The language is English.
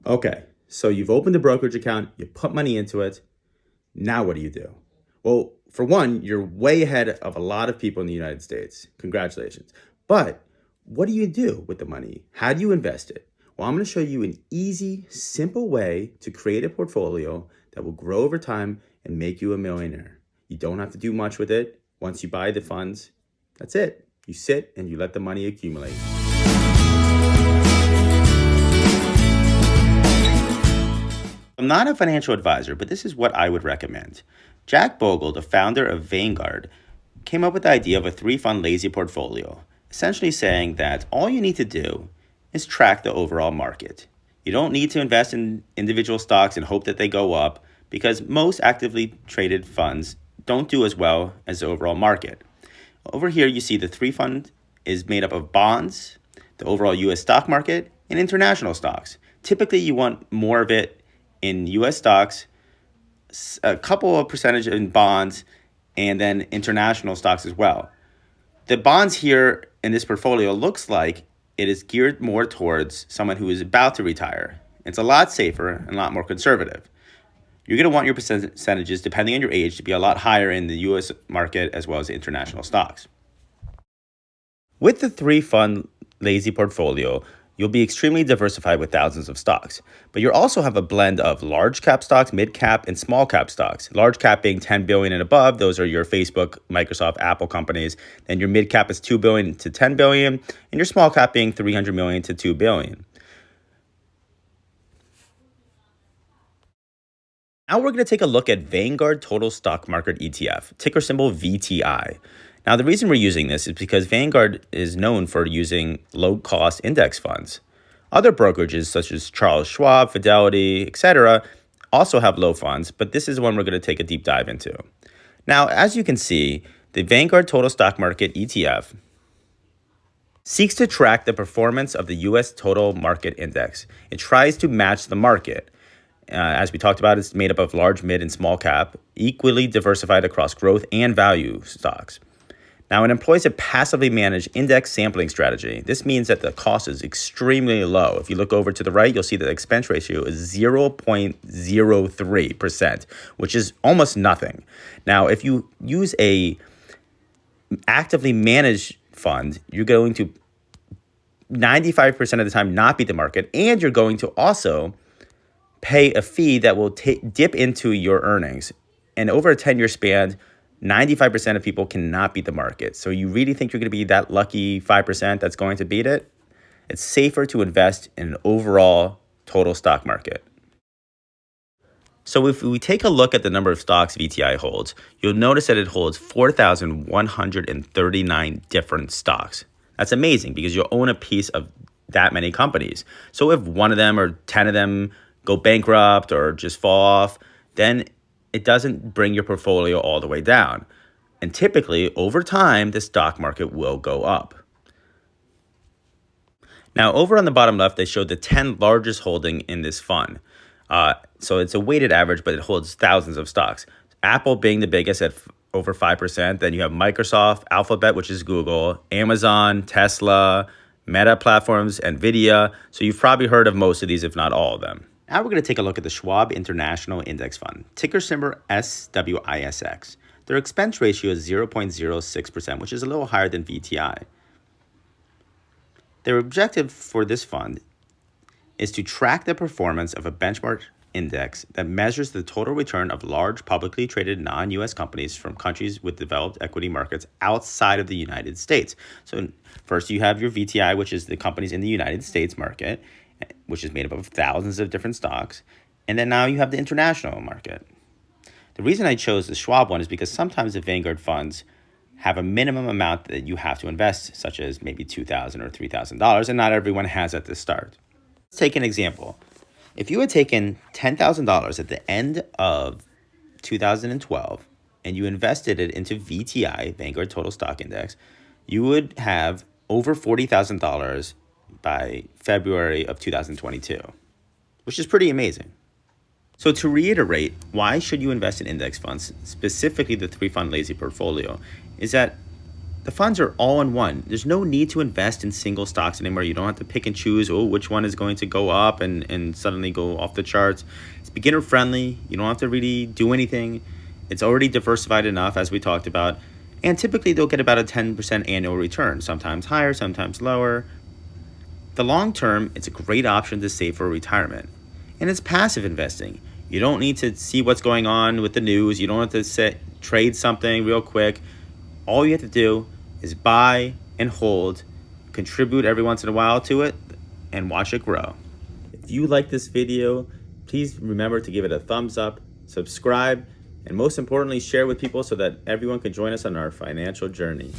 Okay, so you've opened a brokerage account, you put money into it. Now what do you do? Well, for one, you're way ahead of a lot of people in the United States. Congratulations. But what do you do with the money? How do you invest it? Well, I'm going to show you an easy, simple way to create a portfolio that will grow over time and make you a millionaire. You don't have to do much with it. Once you buy the funds, that's it. You sit and you let the money accumulate. I'm not a financial advisor, but this is what I would recommend. Jack Bogle, the founder of Vanguard, came up with the idea of a 3-fund lazy portfolio, essentially saying that all you need to do is track the overall market. You don't need to invest in individual stocks and hope that they go up, because most actively traded funds don't do as well as the overall market. Over here, you see the 3-fund is made up of bonds, the overall U.S. stock market, and international stocks. Typically, you want more of it in U.S. stocks, a couple of percentage in bonds, and then international stocks as well. The bonds here in this portfolio looks like it is geared more towards someone who is about to retire. It's a lot safer and a lot more conservative. You're going to want your percentages, depending on your age, to be a lot higher in the U.S. market as well as the international stocks. With the 3-fund lazy portfolio, you'll be extremely diversified with thousands of stocks. But you'll also have a blend of large cap stocks, mid cap, and small cap stocks. Large cap being 10 billion and above, those are your Facebook, Microsoft, Apple companies. Then your mid cap is 2 billion to 10 billion, and your small cap being 300 million to 2 billion. Now we're going to take a look at Vanguard Total Stock Market ETF, ticker symbol VTI. Now, the reason we're using this is because Vanguard is known for using low-cost index funds. Other brokerages such as Charles Schwab, Fidelity, etc. also have low funds, but this is the one we're going to take a deep dive into. Now, as you can see, the Vanguard Total Stock Market ETF seeks to track the performance of the U.S. Total Market Index. It tries to match the market. As we talked about, it's made up of large, mid, and small cap, equally diversified across growth and value stocks. Now, it employs a passively managed index sampling strategy. This means that the cost is extremely low. If you look over to the right, you'll see that the expense ratio is 0.03%, which is almost nothing. Now, if you use a actively managed fund, you're going to 95% of the time not beat the market, and you're going to also pay a fee that will dip into your earnings. And over a 10-year span, 95% of people cannot beat the market. So you really think you're going to be that lucky 5% that's going to beat it? It's safer to invest in an overall total stock market. So if we take a look at the number of stocks VTI holds, you'll notice that it holds 4,139 different stocks. That's amazing because you'll own a piece of that many companies. So if one of them or 10 of them go bankrupt or just fall off, then it doesn't bring your portfolio all the way down. And typically, over time, the stock market will go up. Now, over on the bottom left, they showed the 10 largest holding in this fund. So it's a weighted average, but it holds thousands of stocks. Apple being the biggest at over 5%. Then you have Microsoft, Alphabet, which is Google, Amazon, Tesla, Meta Platforms, NVIDIA. So you've probably heard of most of these, if not all of them. Now we're going to take a look at the Schwab International Index Fund, ticker symbol SWISX. Their expense ratio is 0.06%, which is a little higher than VTI. Their objective for this fund is to track the performance of a benchmark index that measures the total return of large publicly traded non-U.S. companies from countries with developed equity markets outside of the United States. So first you have your VTI, which is the companies in the United States market, which is made up of thousands of different stocks. And then now you have the international market. The reason I chose the Schwab one is because sometimes the Vanguard funds have a minimum amount that you have to invest, such as maybe $2,000 or $3,000, and not everyone has at the start. Let's take an example. If you had taken $10,000 at the end of 2012 and you invested it into VTI, Vanguard Total Stock Index, you would have over $40,000 by February of 2022, which is pretty amazing. So to reiterate, why should you invest in index funds, specifically the 3-fund lazy portfolio, is that The funds are all in one. There's no need to invest in single stocks anymore. You don't have to pick and choose, which one is going to go up and suddenly go off the charts. It's beginner friendly. You don't have to really do anything. It's already diversified enough, as we talked about. And typically they'll get about a 10% annual return, sometimes higher, sometimes lower. The long term, it's a great option to save for retirement. And it's passive investing. You don't need to see what's going on with the news. You don't have to trade something real quick. All you have to do is buy and hold, contribute every once in a while to it, and watch it grow. If you like this video, please remember to give it a thumbs up, subscribe, and most importantly, share with people so that everyone can join us on our financial journey.